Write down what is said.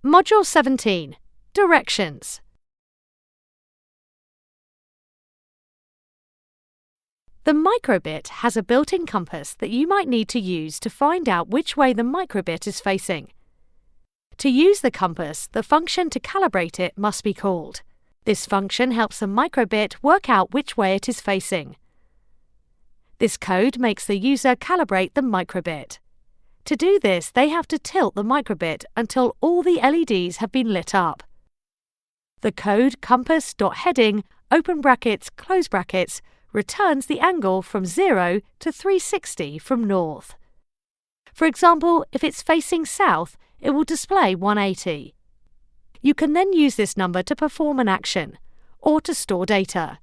Module 17. Directions. The microbit has a built-in compass that you might need to use to find out which way the microbit is facing. To use the compass, the function to calibrate it must be called. This function helps the microbit work out which way it is facing. This code makes the user calibrate the microbit. To do this, they have to tilt the microbit until all the LEDs have been lit up. The code compass.heading, open brackets, close brackets, returns the angle from 0 to 360 from north. For example, if it's facing south, it will display 180. You can then use this number to perform an action or to store data.